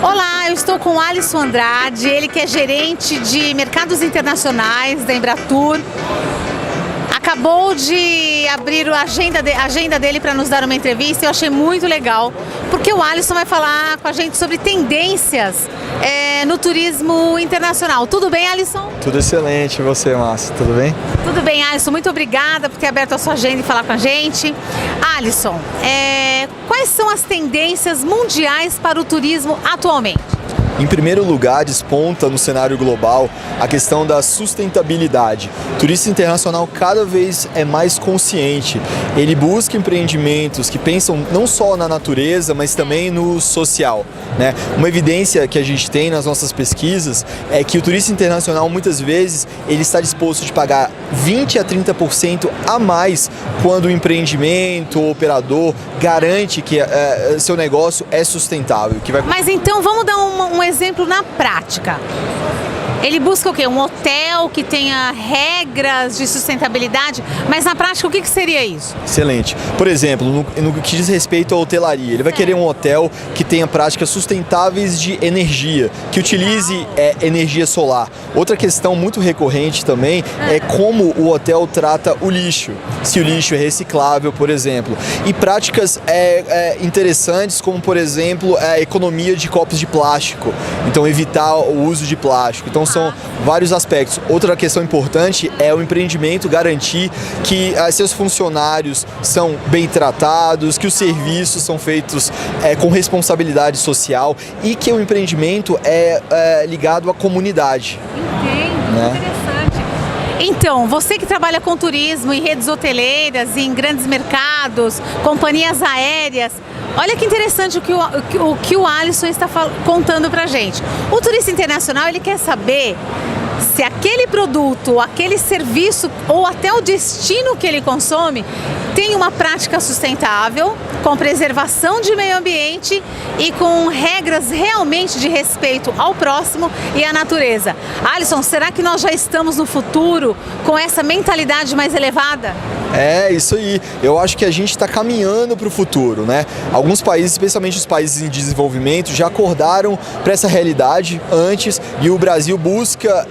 Olá, eu estou com o Alisson Andrade, ele que é gerente de mercados internacionais da Embratur. Acabou de abrir a agenda dele para nos dar uma entrevista e eu achei muito legal, porque o Alisson vai falar com a gente sobre tendências no turismo internacional. Tudo bem, Alisson? Tudo excelente, e você, Márcia? Tudo bem? Tudo bem, Alisson. Muito obrigada por ter aberto a sua agenda e falar com a gente. Alisson, quais são as tendências mundiais para o turismo atualmente? Em primeiro lugar, desponta no cenário global a questão da sustentabilidade. O turista internacional cada vez é mais consciente. Ele busca empreendimentos que pensam não só na natureza, mas também no social, né? Uma evidência que a gente tem nas nossas pesquisas é que o turista internacional, muitas vezes, ele está disposto de pagar 20 a 30% a mais quando o empreendimento, o operador, garante que seu negócio é sustentável. Mas então, vamos dar um exemplo na prática. Ele busca o quê? Um hotel que tenha regras de sustentabilidade, mas na prática o que seria isso? Excelente. Por exemplo, no que diz respeito à hotelaria, ele vai querer um hotel que tenha práticas sustentáveis de energia, que utilize energia solar. Outra questão muito recorrente também é como o hotel trata o lixo, se o lixo é reciclável, por exemplo. E práticas interessantes como, por exemplo, a economia de copos de plástico, então evitar o uso de plástico. Então são vários aspectos. Outra questão importante é o empreendimento garantir que seus funcionários são bem tratados, que os serviços são feitos com responsabilidade social e que o empreendimento é ligado à comunidade. Entendo, né? Interessante. Então, você que trabalha com turismo em redes hoteleiras, em grandes mercados, companhias aéreas, olha que interessante o que o Alisson está contando pra gente. O turista internacional, ele quer saber se aquele produto, aquele serviço ou até o destino que ele consome tem uma prática sustentável, com preservação de meio ambiente e com regras realmente de respeito ao próximo e à natureza. Alisson, será que nós já estamos no futuro com essa mentalidade mais elevada? É, isso aí. Eu acho que a gente está caminhando para o futuro, né? Alguns países, especialmente os países em desenvolvimento, já acordaram para essa realidade antes e o Brasil busca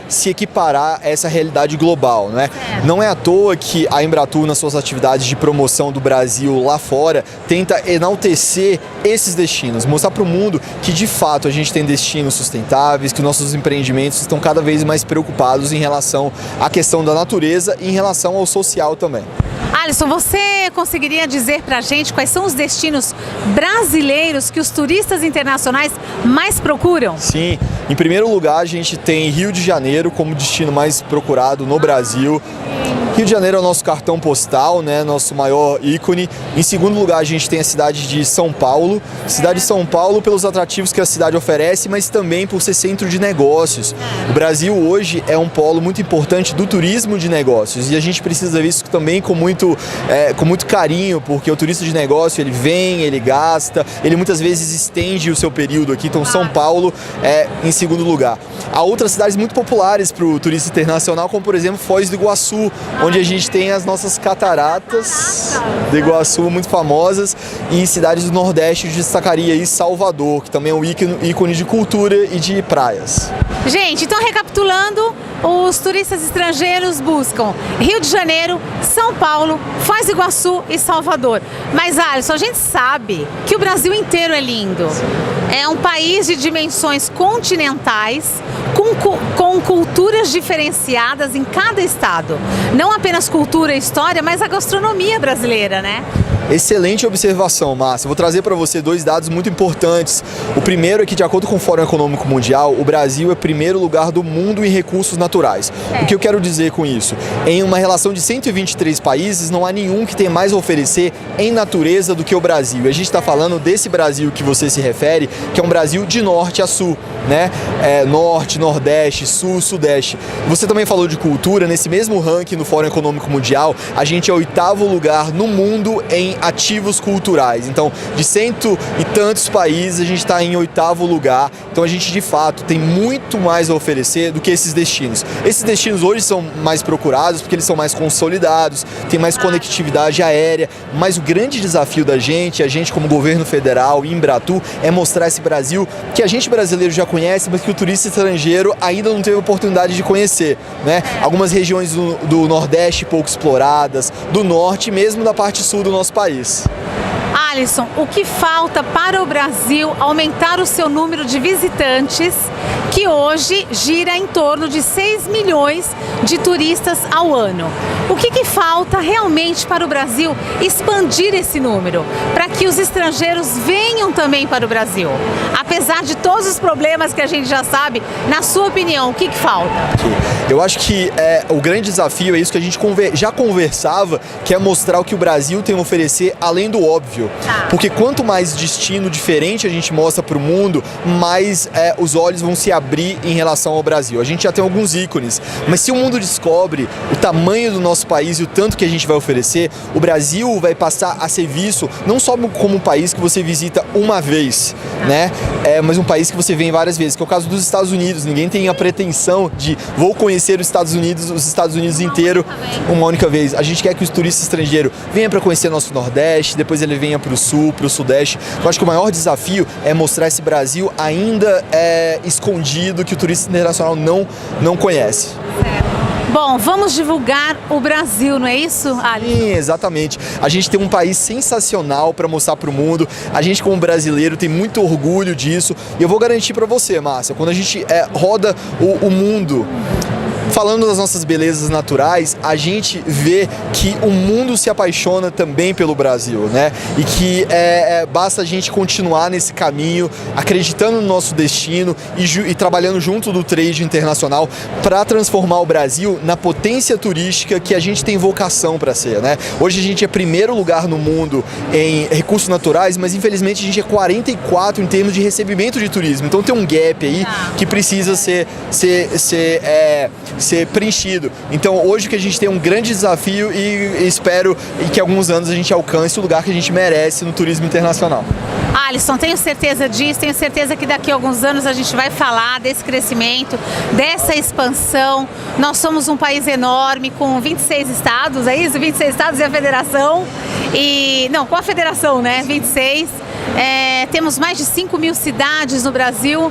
se equiparar a essa realidade global, né? Não é à toa que a Embratur, nas suas atividades de promoção do Brasil lá fora, tenta enaltecer esses destinos, mostrar para o mundo que de fato a gente tem destinos sustentáveis, que nossos empreendimentos estão cada vez mais preocupados em relação à questão da natureza e em relação ao social também. Alisson, você conseguiria dizer pra gente quais são os destinos brasileiros que os turistas internacionais mais procuram? Sim, em primeiro lugar a gente tem Rio de Janeiro como destino mais procurado no Brasil. Rio de Janeiro é o nosso cartão postal, né, nosso maior ícone. Em segundo lugar, a gente tem a cidade de São Paulo. Cidade de São Paulo pelos atrativos que a cidade oferece, mas também por ser centro de negócios. O Brasil hoje é um polo muito importante do turismo de negócios e a gente precisa ver isso também com muito carinho, porque o turista de negócio, ele vem, ele gasta, ele muitas vezes estende o seu período aqui. Então, São Paulo é em segundo lugar. Há outras cidades muito populares para o turista internacional, como por exemplo Foz do Iguaçu, onde a gente tem as nossas cataratas do Iguaçu muito famosas, e em cidades do Nordeste eu destacaria aí Salvador, que também é um ícone de cultura e de praias. Gente, então recapitulando, os turistas estrangeiros buscam Rio de Janeiro, São Paulo, Foz do Iguaçu e Salvador. Mas, Alisson, a gente sabe que o Brasil inteiro é lindo. É um país de dimensões continentais, com culturas diferenciadas em cada estado. Não apenas cultura e história, mas a gastronomia brasileira, né? Excelente observação, Márcia. Vou trazer para você dois dados muito importantes. O primeiro é que, de acordo com o Fórum Econômico Mundial, o Brasil é primeiro lugar do mundo em recursos naturais. O que eu quero dizer com isso? Em uma relação de 123 países, não há nenhum que tenha mais a oferecer em natureza do que o Brasil. E a gente está falando desse Brasil que você se refere, que é um Brasil de norte a sul, né? Norte, Norte, Nordeste, Sul, Sudeste. Você também falou de cultura. Nesse mesmo ranking no Fórum Econômico Mundial, a gente é o 8º lugar no mundo em ativos culturais. Então, de cento e tantos países, a gente está em 8º lugar. Então, a gente, de fato, tem muito mais a oferecer do que esses destinos. Esses destinos hoje são mais procurados porque eles são mais consolidados, tem mais conectividade aérea, mas o grande desafio da gente, a gente como governo federal e Embratur, é mostrar esse Brasil que a gente brasileiro já conhece, mas que o turista estrangeiro ainda não teve oportunidade de conhecer, né? Algumas regiões do Nordeste pouco exploradas, do Norte e mesmo da parte sul do nosso país. Alisson, o que falta para o Brasil aumentar o seu número de visitantes, que hoje gira em torno de 6 milhões de turistas ao ano? O que falta realmente para o Brasil expandir esse número, para que os estrangeiros venham também para o Brasil? Apesar de todos os problemas que a gente já sabe, na sua opinião, o que falta? Eu acho que o grande desafio é isso que a gente já conversava, que é mostrar o que o Brasil tem a oferecer além do óbvio. Porque quanto mais destino diferente a gente mostra para o mundo, mais os olhos vão se abrir em relação ao Brasil. A gente já tem alguns ícones, mas se o mundo descobre o tamanho do nosso país e o tanto que a gente vai oferecer, o Brasil vai passar a ser visto não só como um país que você visita uma vez, né? Mas um país que você vem várias vezes, que é o caso dos Estados Unidos. Ninguém tem a pretensão de vou conhecer os Estados Unidos inteiro uma única vez. A gente quer que o turista estrangeiro venha para conhecer nosso Nordeste, depois ele venha para o Sul, para o Sudeste. Eu acho que o maior desafio é mostrar esse Brasil ainda escondido, que o turista internacional não conhece. Bom, vamos divulgar o Brasil, não é isso, Alisson? Sim, exatamente. A gente tem um país sensacional para mostrar para o mundo. A gente, como brasileiro, tem muito orgulho disso. E eu vou garantir para você, Márcia, quando a gente roda o mundo falando das nossas belezas naturais, a gente vê que o mundo se apaixona também pelo Brasil, né? E que basta a gente continuar nesse caminho, acreditando no nosso destino e trabalhando junto do trade internacional para transformar o Brasil na potência turística que a gente tem vocação para ser, né? Hoje a gente é 1º lugar no mundo em recursos naturais, mas infelizmente a gente é 44 em termos de recebimento de turismo. Então tem um gap aí que precisa ser preenchido. Então hoje o que a gente tem é um grande desafio e espero que alguns anos a gente alcance o lugar que a gente merece no turismo internacional. Alisson, tenho certeza disso, tenho certeza que daqui a alguns anos a gente vai falar desse crescimento, dessa expansão. Nós somos um país enorme com 26 estados, é isso? 26 estados e a federação. Não, com a federação, né? 26. Temos mais de 5 mil cidades no Brasil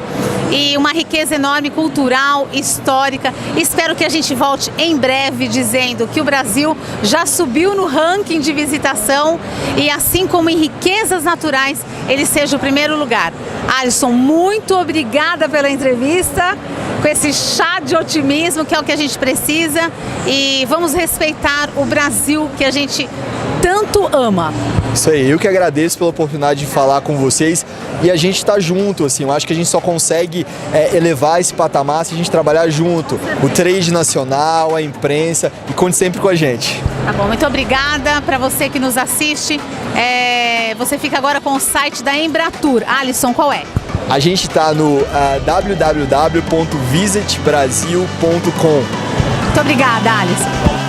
e uma riqueza enorme cultural, histórica. Espero que a gente volte em breve dizendo que o Brasil já subiu no ranking de visitação e, assim como em riquezas naturais, ele seja o 1º lugar. Alisson, muito obrigada pela entrevista, com esse chá de otimismo que é o que a gente precisa, e vamos respeitar o Brasil que a gente tanto ama. Isso aí, eu que agradeço pela oportunidade de falar com vocês e a gente tá junto, assim, eu acho que a gente só consegue elevar esse patamar se a gente trabalhar junto, o trade nacional, a imprensa, e conte sempre com a gente. Tá bom, muito obrigada para você que nos assiste. Você fica agora com o site da Embratur. Alisson, qual é? A gente tá no www.visitbrasil.com. Muito obrigada, Alisson.